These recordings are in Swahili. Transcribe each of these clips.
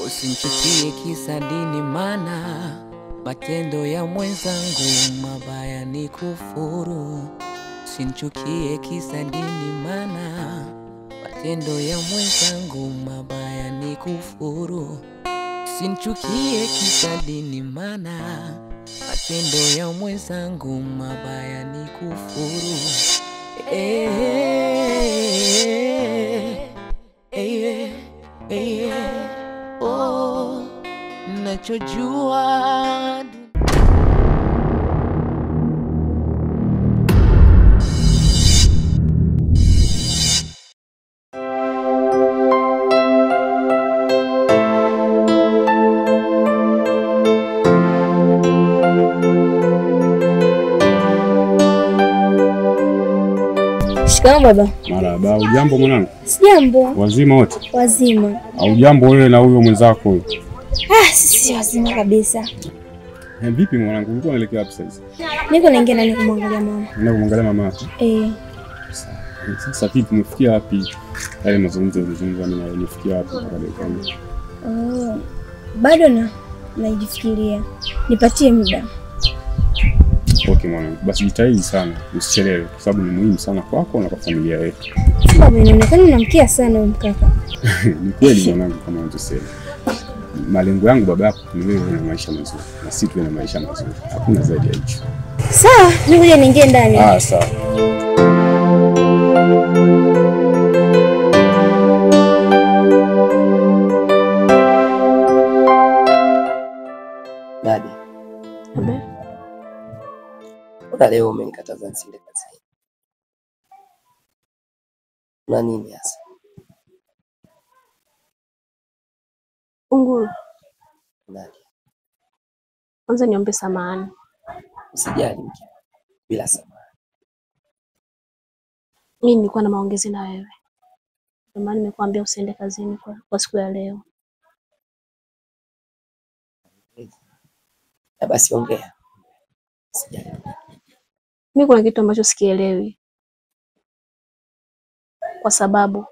Usinichukie kisa dini, mana matendo ya mwenzangu mabaya ni kufuru. Usinichukie kisa dini, mana matendo ya mwenzangu mabaya ni kufuru. Usinichukie kisa dini, mana matendo ya mwenzangu mabaya ni kufuru. Oh, nachojua Shikamoo baba. Marahaba. Ujambo mwanangu? Sijambo. Wazima wote? Wazima. Ujambo wewe na huyo mwenzako huyo? Sisi wazima kabisa. Vipi mwanangu, ulikuwa unaelekea wapi sasa? Niko naingia ndani kumwangalia mama. Unaenda kumwangalia mama yako? Sasa vipi, umefikia wapi? Yale mazungumzo ulizungumza mimi na wewe, umefikia wapi mpaka leo? Bado najifikiria. Nipatie muda. Okay mwanangu, basi jitahidi sana, usichelewe kwa sababu ni muhimu sana kwako na kwa familia yetu. Baba, inaonekana unamkia sana wewe mkaka. Ni kweli mwanangu, kama unachosema. Malengo yangu baba yako ni wewe na maisha mazuri, na sisi tuwe na maisha mazuri. Hakuna zaidi ya hicho. Sawa, ngoja niingie ndani. Sawa. Dadi. Mbona leo umenikataza nisiende kazini? Na nini hasa? Unguru. Nani? Kwanza niombe samahani. Usijali mke. Bila samahani. Mimi nilikuwa na maongezi na wewe. Ndio maana nimekuambia usiende kazini kwa siku ya leo. Na basi ongea. Usijali. Mimi kuna kitu ambacho sikielewi. Kwa sababu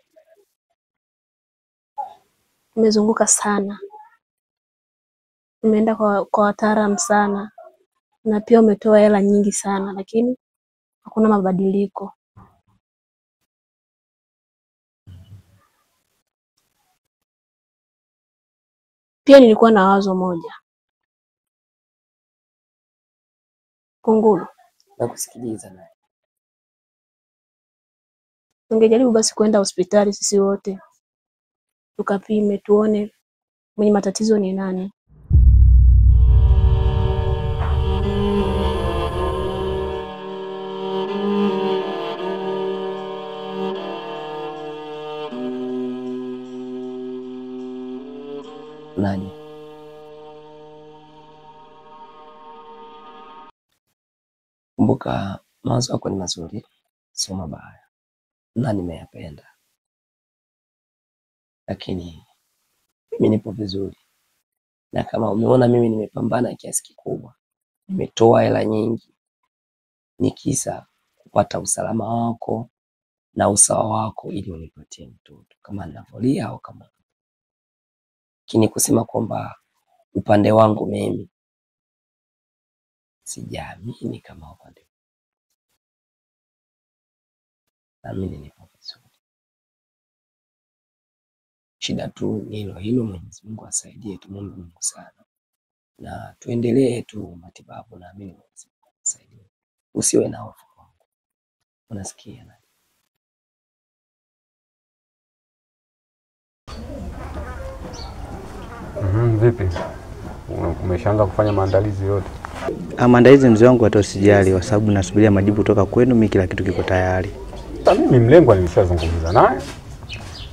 nimezunguka sana. Nimeenda kwa wataalamu sana. Na pia umetoa hela nyingi sana, lakini hakuna mabadiliko. Pia nilikuwa na wazo moja. Kunguru, nakusikiliza naye. Tungejaribu basi kwenda hospitali sisi wote. Tukapime tuone mwenye matatizo ni nani. Nani? Kumbuka mawazo yako ni mazuri, sio mabaya. Na nimeyapenda. Lakini mimi nipo vizuri. Na kama umeona mimi nimepambana kiasi kikubwa, nimetoa hela nyingi, nikisa kupata usalama wako na usawa wako ili unipatie mtoto kama ninavyolia au kama. Lakini kusema kwamba upande wangu mimi sijaamini kama upande. Na mimi nipo vizuri. Shida tu ni hilo, Mwenyezi Mungu asaidie, tumwombe Mungu sana. Na tuendelee tu matibabu, na mimi Mwenyezi Mungu asaidie. Usiwe na hofu kwangu. Unasikia nani? Vipi? Umeshaanza kufanya maandalizi yote? Maandalizi mzee wangu hata usijali, kwa sababu nasubiria majibu kutoka kwenu, mimi kila kitu kiko tayari. Mimi mlengwa nimeshazungumza naye.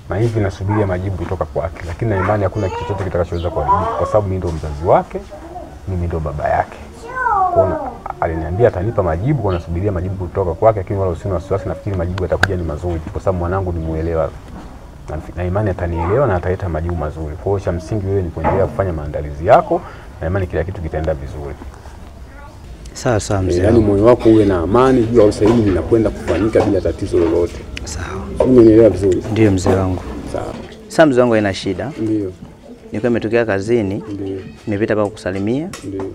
Na hivi nasubiria majibu kutoka kwake, lakini na imani hakuna kitu chochote kitakachoweza kuharibika kwa sababu mimi ndio mzazi wake, mimi ndio baba yake. Kwa aliniambia atanipa majibu, kwa nasubiria majibu kutoka kwake, lakini wala usina wasiwasi, nafikiri majibu yatakuja ni mazuri kwa sababu mwanangu nimuelewa. Na imani atanielewa na ataleta majibu mazuri. Kwa hiyo cha msingi wewe ni kuendelea kufanya maandalizi yako, na imani kila kitu kitaenda vizuri. Sawa mzee. Yaani moyo wako uwe na amani, jua sasa hivi linakwenda kufanyika bila tatizo lolote. Sawa. Unielewa vizuri? Ndio mzee wangu. Sawa. Sasa mzee wangu haina shida. Ndio. Nilikuwa nimetokea kazini, Ndio. nimepita hapa kukusalimia, Ndio.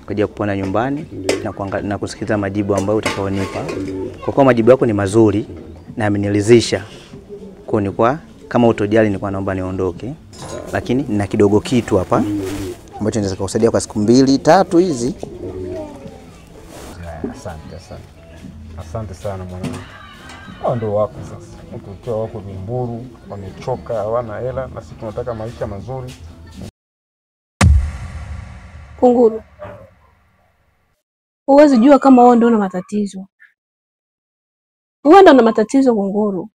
kuja kupona nyumbani na kusikiliza majibu ambayo utakaonipa. Ndio. Kwa kuwa majibu yako ni mazuri na amenilizisha. Kwa ni kwa kama utojali nilikuwa naomba niondoke. Lakini nina kidogo kitu hapa ambacho naweza kusaidia kwa siku 2 3 hizi. Asante sana. Asante sana mwanangu. Hao ndio wako sasa. Mtoto wako vimburu, wamechoka, hawana hela na sisi tunataka maisha mazuri. Kunguru, huwezi jua kama wewe ndio una matatizo. Wewe ndio una matatizo Kunguru.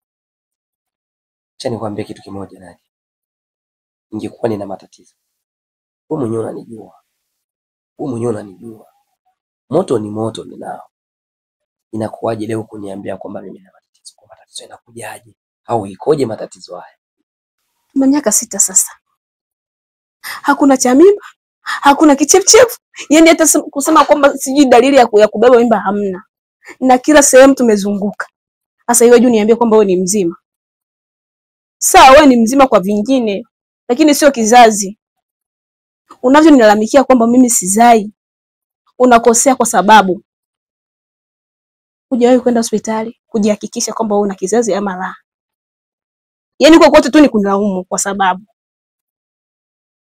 Acha nikwambie kitu kimoja Nadia. Ningekuwa nina matatizo, wewe mwenyewe unanijua. Wewe mwenyewe unanijua. Moto ni moto ninao. Inakuwaje leo kuniambia kwamba mimi nina matatizo? Kwa matatizo inakujaje? Au ikoje matatizo haya? Miaka 6 sasa. Hakuna cha mimba, hakuna kichefuchefu. Yaani hata kusema kwamba sijui dalili ya kubeba mimba hamna. Na kila sehemu tumezunguka. Sasa hiyo juu niambie kwamba wewe ni mzima. Sawa, wewe ni mzima kwa vingine, lakini sio kizazi. Unavyonilalamikia kwamba mimi sizai, unakosea kwa sababu hujawahi kwenda hospitali kujihakikisha kwamba wewe una kizazi ama la. Yaani kwa kote tu ni kunilaumu kwa sababu.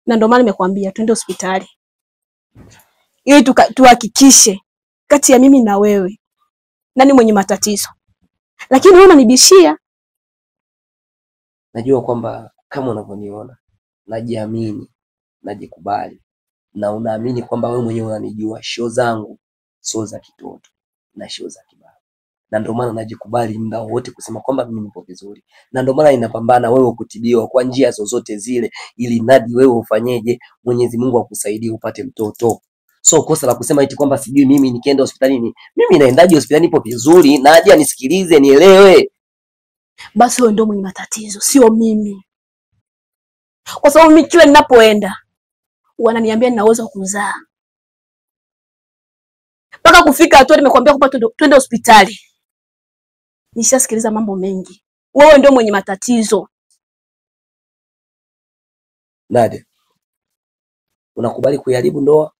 Na ndio maana nimekwambia twende hospitali. Ili tuhakikishe kati ya mimi na wewe nani mwenye matatizo. Lakini wewe unanibishia. Najua kwamba kama unavyoniona, najiamini, najikubali na unaamini kwamba wewe mwenyewe unanijua. Show zangu sio za kitoto na show za kibaba. Na ndio maana najikubali muda wote kusema kwamba mimi nipo vizuri. Na ndio maana ninapambana wewe kutibiwa kwa njia zozote zile ili nadi wewe ufanyeje, Mwenyezi Mungu akusaidie upate mtoto. So kosa la kusema eti kwamba sijui mimi nikienda hospitalini. Mimi naendaje hospitalini nipo vizuri, na aje nisikilize nielewe. Basi wewe ndio mwenye matatizo, sio mimi. Kwa sababu mimi kila ninapoenda wananiambia ninaweza kuzaa. Mpaka kufika hatua nimekwambia kwamba twende hospitali. Nishasikiliza mambo mengi. Wewe ndio mwenye matatizo. Nadia, unakubali kuiharibu ndoa?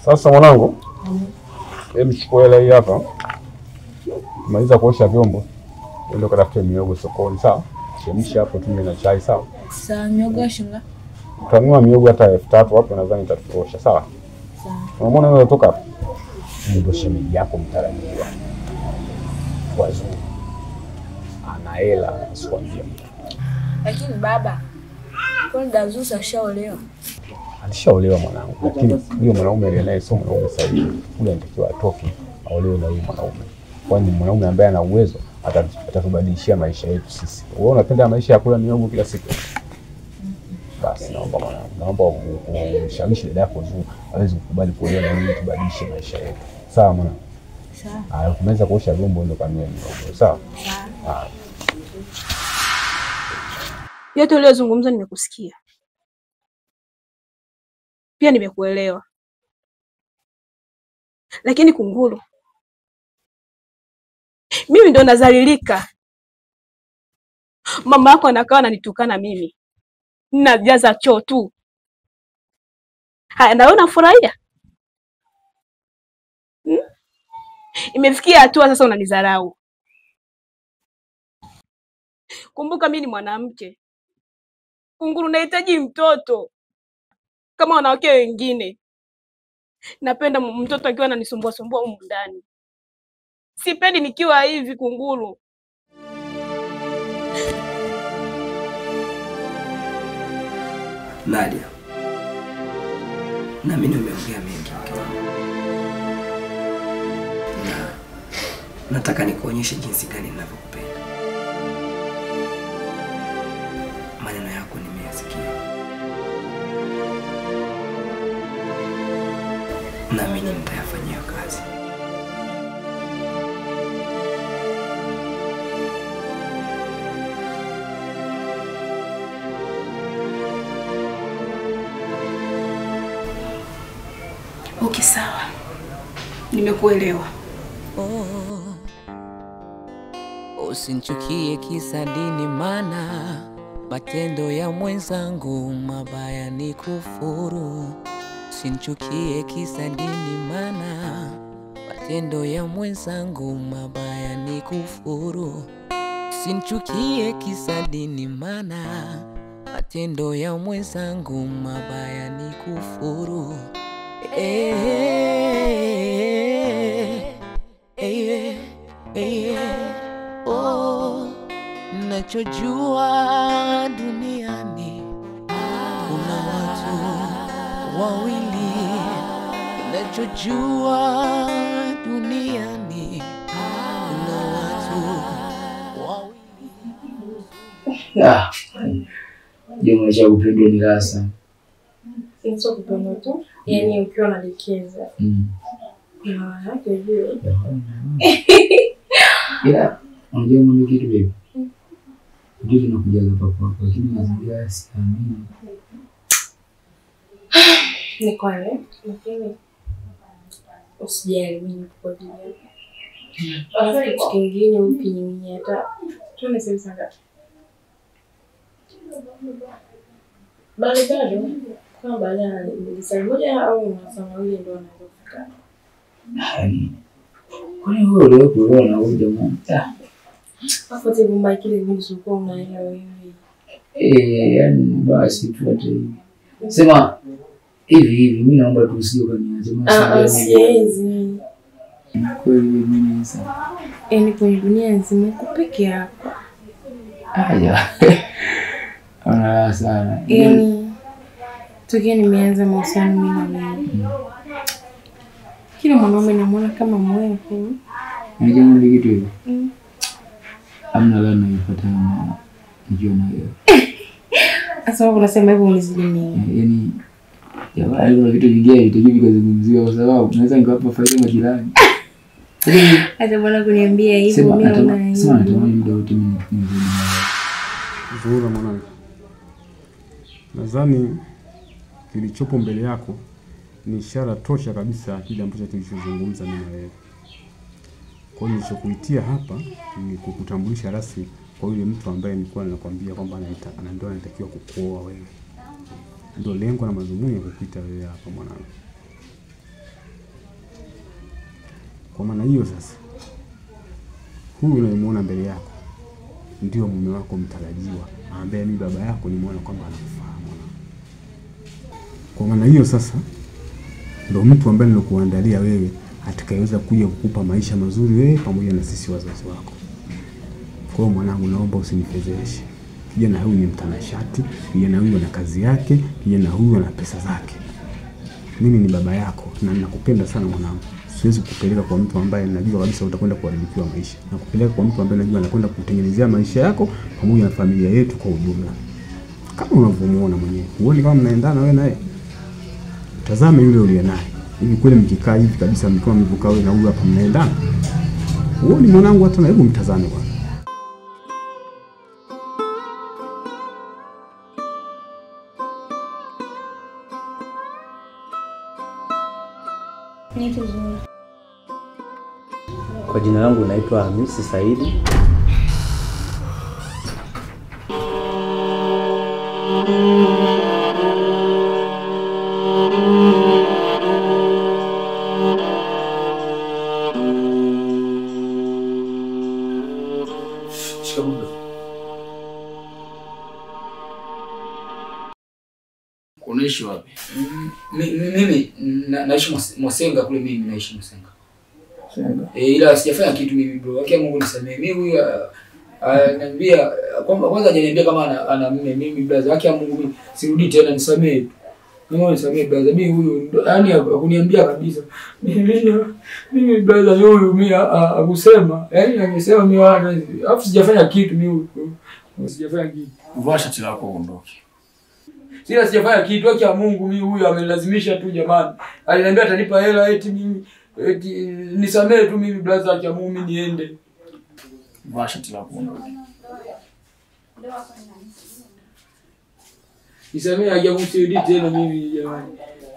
Sasa mwanangu, hebu chukua hela hii hapa. Maliza kuosha vyombo. Ndio katafute miogo sokoni, sawa? Chemsha hapo tunywe na chai, sawa? Sawa, miogo shilingi. Utanunua miogo hata 3000 hapo nadhani itatosha, sawa? Sawa. Unaona wewe unatoka hapo? Ndio shemeji yako mtarajiwa. Wazuri. Ana hela, sikwambia. Lakini baba, kwa nini Dazusa ashaolewa? Alishaolewa mwanangu, lakini huyo mwanaume aliyenaye sio mwanaume sahihi. Ule anatakiwa atoke aolewe na huyo mwanaume. Kwani mwanaume ambaye ana uwezo atatubadilishia maisha yetu sisi. Wewe unapenda maisha ya kula miogo kila siku? Basi naomba mwanangu, naomba umshawishi dada yako Zuu aweze kukubali kuolewa na mimi tubadilishe maisha yetu. Sawa mwanangu? Sawa. Tunaweza kuosha vyombo ndio kanuni miogo. Sawa? Sawa. Yote uliyozungumza nimekusikia. Pia nimekuelewa. Lakini Kunguru, mimi ndo nazalilika. Mama yako anakaa ananitukana mimi. Ninajaza choo tu. Haya, naona furahia. Imefikia hatua sasa unanidharau. Kumbuka mimi ni mwanamke. Kunguru, nahitaji mtoto. Kama wanawake wengine. Napenda mtoto akiwa ananisumbua huko ndani. Sipendi nikiwa hivi Kunguru. Nadia, na mimi nimeongea mengi na nataka nikuonyeshe jinsi gani ninavyokupenda. naamini nitayafanyia kazi. Okay, sawa. Nimekuelewa. Usinichukie kisa dini, mana matendo ya mwenzangu mabaya ni kufuru. Usinichukie kisa dini, mana matendo ya mwenzangu mabaya ni kufuru. Usinichukie kisa dini, mana matendo ya mwenzangu mabaya ni kufuru. Nachojua duniani kuna watu wawili. Nachojua duniani kuna watu wawili. Jumla cha upendo ni rasa. Sio kupenda tu. Yaani ukiwa unalekeza. Kuna haki hiyo. Ila unajua mambo kitu baby. Ndio tunakuja hapa kwako, lakini mazingira siamini. Ni kweli, lakini usijali mimi kwa ajili yako. Alafu kitu kingine ukinyimia hata tunasema sana. Bado kama baada ni saa moja au masaa mawili ndio anaweza kufika. Kwani wewe leo kuona huyu jamaa? Hapo tu mama kile mimi sikuwa unaelewa wewe. Yani basi tu hata hivi. Sema hivi mimi naomba tu usije kaniache mama. Siwezi. Kweli mimi sasa. Yaani kwenye dunia nzima uko peke yako. Haya. Ana sana. Yaani tukiwa nimeanza mahusiano mimi na wewe. Kila mwanaume namuona kama mwepo. Unajua mimi kitu hivi. Amna lana nipata nikiwa na wewe. Sasa unasema hivyo unizidi nini? Yaani jamaa kuna vitu vingine vitajui vikazungumziwa kwa sababu unaweza nikawapa faida majirani. Hata bwana kuniambia hivyo mimi naona. Sema natamani muda wote mimi Zuhura mwanangu. Nadhani kilichopo mbele yako ni ishara tosha kabisa kile ambacho tulichozungumza mimi na wewe. Kwa hiyo nilichokuitia hapa ni kukutambulisha rasmi kwa yule mtu ambaye nilikuwa ninakwambia kwamba ndio anatakiwa kukuoa wewe. Ndio lengo na madhumuni ya kukuita wewe hapa mwanangu. Kwa maana hiyo sasa, huyu unayemuona mbele yako ndio mume wako mtarajiwa, ambaye mimi baba yako nimeona kwamba anakufahamu. Kwa maana hiyo sasa, ndio mtu ambaye nilikuandalia wewe atakayeweza kuja kukupa maisha mazuri wewe pamoja na sisi wazazi wako. Kwa hiyo mwanangu, naomba usinifedheshe. Kijana huyu ni mtanashati, kijana huyu ana kazi yake, kijana huyu ana pesa zake. Mimi ni baba yako na ninakupenda sana mwanangu. Siwezi kukupeleka kwa mtu ambaye najua kabisa utakwenda kuharibikiwa maisha. Nakupeleka kwa mtu ambaye najua anakwenda kutengenezea maisha yako pamoja na familia yetu kwa ujumla. Kama unavyomuona mwenyewe, uone kama mnaendana wewe naye. Tazame yule uliye naye. Hivi kweli mkikaa hivi kabisa mkiwa mmevuka wewe na huyu hapa mnaendana? Uone mwanangu, hata na hebu mtazame bwana. Kwa jina langu naitwa Hamisi Saidi. Unaishi wapi? Mimi naishi Mwasenga kule, mimi naishi Mwasenga. Ila sijafanya kitu mimi bro. Akia Mungu nisamee. Mimi huyu ananiambia kwamba kwanza hajaniambia kama ana mimi brother. Akia Mungu mimi sirudi tena, nisamee. Mimi nisamee brother. Mimi huyu yani hakuniambia kabisa. Mimi brother huyu mimi akusema. Yaani angesema mimi alafu sijafanya kitu mimi huyu. Sijafanya kitu. Vaa shati lako uondoke. Sila sijafanya kitu haki ya Mungu, mimi huyu amenilazimisha tu jamani. Aliniambia atanipa hela eti mimi eti nisamee tu mimi brother haki ya Mungu mimi niende. Vasha tila kuondoka. Nisamee haki ya Mungu siudi tena mimi jamani.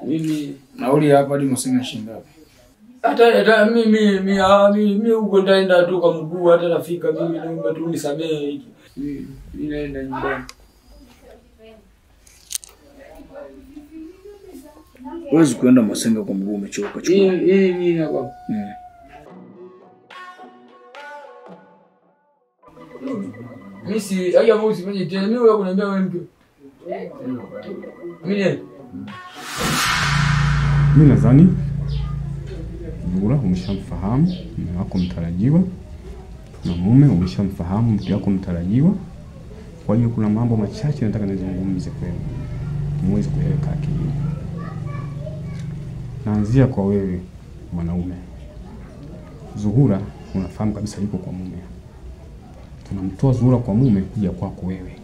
Mimi nauli hapa hadi Musenga shilingi ngapi? Hata mimi huko ndaenda tu kwa mguu hata nafika mimi naomba tu nisamee hiki. Mimi naenda nyumbani. Huwezi kuenda Musenga kwa mguu umechoka chukua. Mimi hapa. Mimi si haya Mungu sifanye tena. Mimi wewe kuniambia wewe mke. Mimi nadhani Zuhura umeshamfahamu mume wako mtarajiwa na mume umeshamfahamu mke wako mtarajiwa. Kwa hiyo kuna mambo machache nataka nizungumze kwenu muweze kueleweka akili. Naanzia kwa wewe mwanaume. Zuhura unafahamu kabisa yuko kwa mume. Tunamtoa Zuhura kwa mume kuja kwako wewe.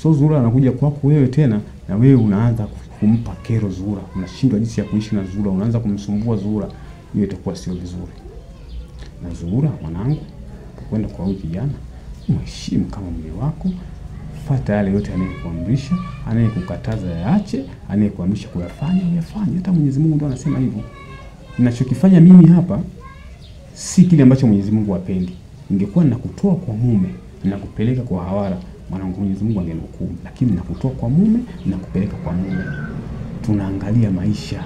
So Zuhura anakuja kwako wewe tena na wewe unaanza kumpa kero Zuhura. Unashindwa jinsi ya kuishi na Zuhura, unaanza kumsumbua Zuhura. Hiyo itakuwa sio vizuri. Na Zuhura mwanangu, kwenda kwa huyu kijana, mheshimu kama mume wako. Fuata yale yote anayekuamrisha, anayekukataza yaache, anayekuamrisha kuyafanya uyafanye. Hata Mwenyezi Mungu ndo anasema hivyo. Ninachokifanya mimi hapa si kile ambacho Mwenyezi Mungu hapendi. Ningekuwa ninakutoa kwa mume, ninakupeleka kwa hawara, mwanangu Mwenyezi Mungu angenihukumu. Lakini ninakutoa kwa mume, ninakupeleka kwa mume. Tunaangalia maisha.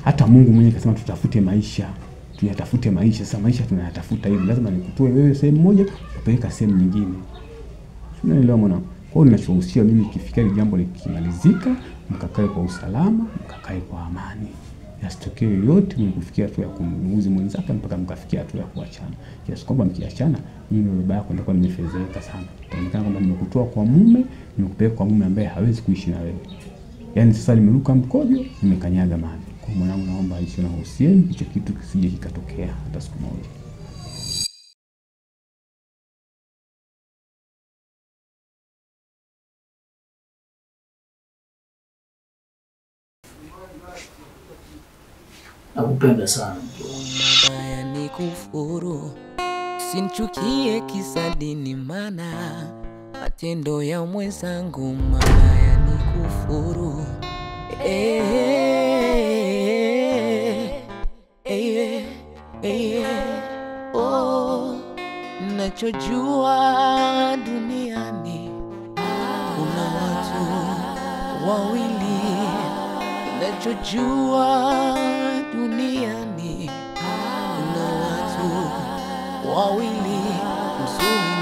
Hata Mungu mwenyewe kasema tutafute maisha. Tuyatafute maisha. Sasa maisha tunayatafuta hivi. Lazima nikutoe wewe sehemu moja, kupeleka sehemu nyingine. Unaelewa mwanangu? Kwa hiyo ninachohusia mimi kifikiri jambo likimalizika, mkakae kwa usalama, mkakae kwa amani. Yasitokee yoyote mkufikia tu ya kumuuzi mwenzake mpaka mkafikia tu ya kuachana. Kiasi kwamba mkiachana, mimi na baba yako nitakuwa nimefezeka sana. Itaonekana kwamba nimekutoa kwa mume, nimekupeleka kwa mume ambaye hawezi kuishi na wewe. Yaani sasa nimeruka mkojo, nimekanyaga maji. Kwa mwanangu naomba hicho na uhusiano, hicho kitu kisije kikatokea hata siku moja. Nakupenda sana. Mabaya ni kufuru, sinchukie kisa dini, mana matendo ya mwenzangu. Mabaya ni kufuru. Oh, nachojua duniani kuna watu wawili. Nachojua duniani kuna watu wawili, mzuri